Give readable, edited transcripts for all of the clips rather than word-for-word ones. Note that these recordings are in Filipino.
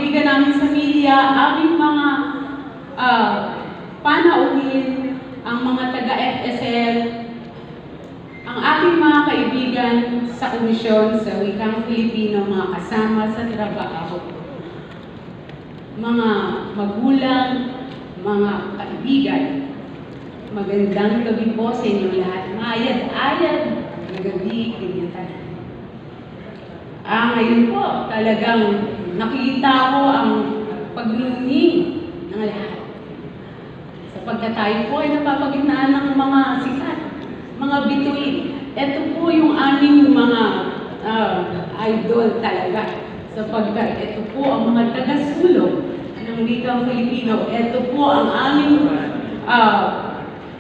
kaibigan namin sa media, aming mga panauhin, ang mga taga-FSL, ang aking mga kaibigan sa komisyon sa wikang Filipino, mga kasama sa trabaho, mga magulang, mga kaibigan, magandang gabi po sa inyo lahat. Maayad-ayad na gabi, ganyan. Ngayon po, talagang nakita ko ang paglunging ng lahat. Sapagkat tayo po ay napapagitnaan ng mga sikat, mga bituin. Ito po yung aming mga idol talaga. Sapagkat ito po ang mga taga-sulong ng wikang Filipino. Ito po ang aming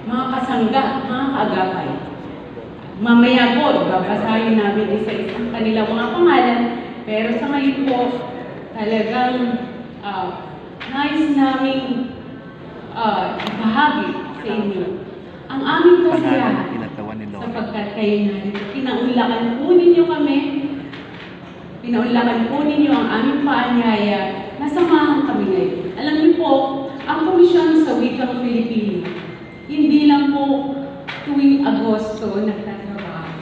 mga kasangga, mga kaagapay. Mamaya po, babasahin namin isa-isang kanilang mga pangalan. Pero sa ngayon po, talagang nais naming ibahagi sa inyo ang aming kasiyahan sapagkat kayo narito. Pinaunlakan po ninyo kami, pinaunlakan po ninyo ang aming paanyaya na samahan kami ngayon. Alam niyo po, ang komisyon sa wikang Filipino, hindi lang po tuwing Agosto nagtatrabaho.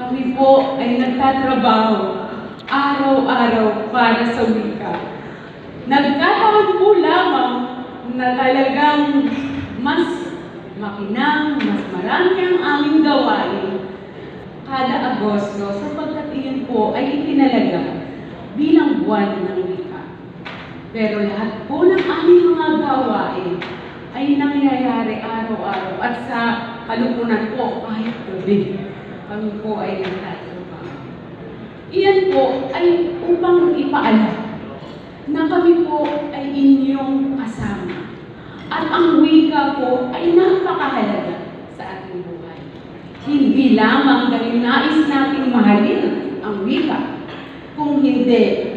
Kami po ay nagtatrabaho araw-araw para sa wika. Nagkataon po lamang na talagang mas makinang, mas marami ang aming gawain kada Agosto sapagkat iyon po ay itinalaga bilang buwan ng wika. Pero lahat po ng aming mga gawain ay nangyayari araw-araw at sa kalupunan po kahit gabi. Kami po ay nagtatrabaho. Iyan po ay upang ipaalam na kami po ay inyong kasama. At ang wika po ay napakahalaga sa ating buhay. Hindi lamang dahil nais nating mahalin ang wika, kung hindi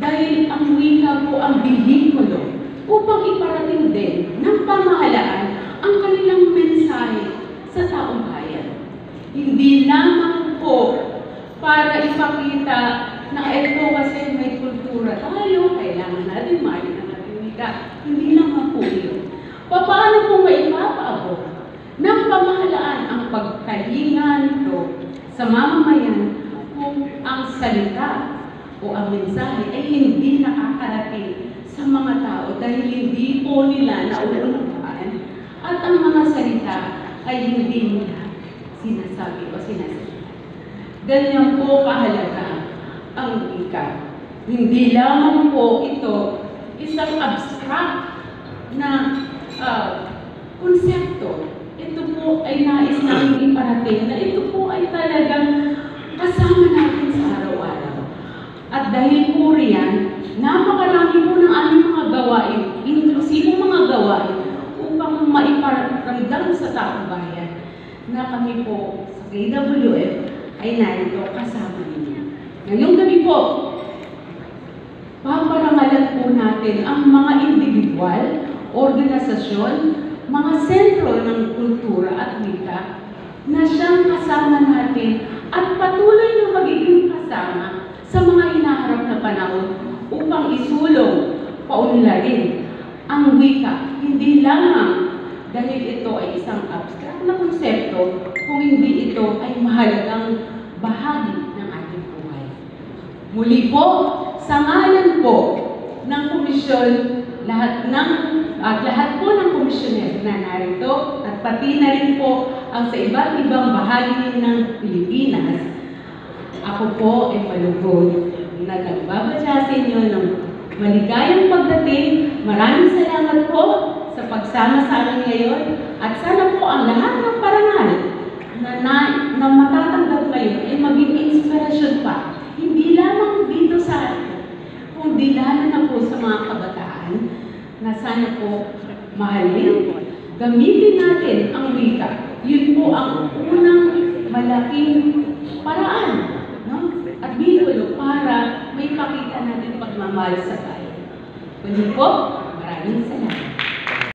dahil ang wika po ang bihikulo upang iparating din ng pamahalaan ang kanilang mensahe sa taong bayan. Hindi lamang po para ipakita na ito kasi may kultura tayo, kailangan natin mahalin ang ating wika. Hindi lamang po yun. Paano po maipapaabot ng pamahalaan ang pagkalingan ito sa mamamayan kung ang salita o ang mensahe ay hindi nakakarating sa mga tao dahil hindi po nila nauunawaan at ang mga salita ay hindi nila sinasabi o sinasabi. Ganyan po kahalaga ang wika. Hindi lamang po ito isang abstract na konsepto. Ito po ay nais namin iparating na ito po ay talagang kasama natin sa araw-araw. At dahil po riyan, napakarami po ng aming mga gawain, inklusive mga gawain, upang maiparamdam sa taong bayan na kami po sa KWF ay narito kasama ninyo. Ngayong gabi po, paparangalan po natin ang mga individual, organisasyon, mga sentro ng kultura at wika na siyang kasama natin at patuloy na magiging kasama sa mga hinaharap na panahon upang isulong, paunlarin ang wika. Hindi lamang dahil ito ay isang abstract na konsepto, kung hindi ito ay mahalagang bahagi ng ating buhay. Muli po, sa ngalan po ng komisyon, lahat po ng komisyoner na narito at pati na rin po ang sa iba't ibang bahagi ng Pilipinas, ako po ay malugod na nagbabadya sa inyo ng maligayang pagdating. Maraming salamat po sa pagsama sa amin ngayon at sana po ang lahat ng parangal na matatanggap ngayon ay maging inspirasyon pa. Hindi lamang dito sa atin, kundi lalo na po sa mga kabataan na sana po mahalin, gamitin natin ang wika. Yun po ang unang malaking paraan, no? At bihikulo para may pakita natin pagmamahal sa bayan. Kundi po, maraming salamat.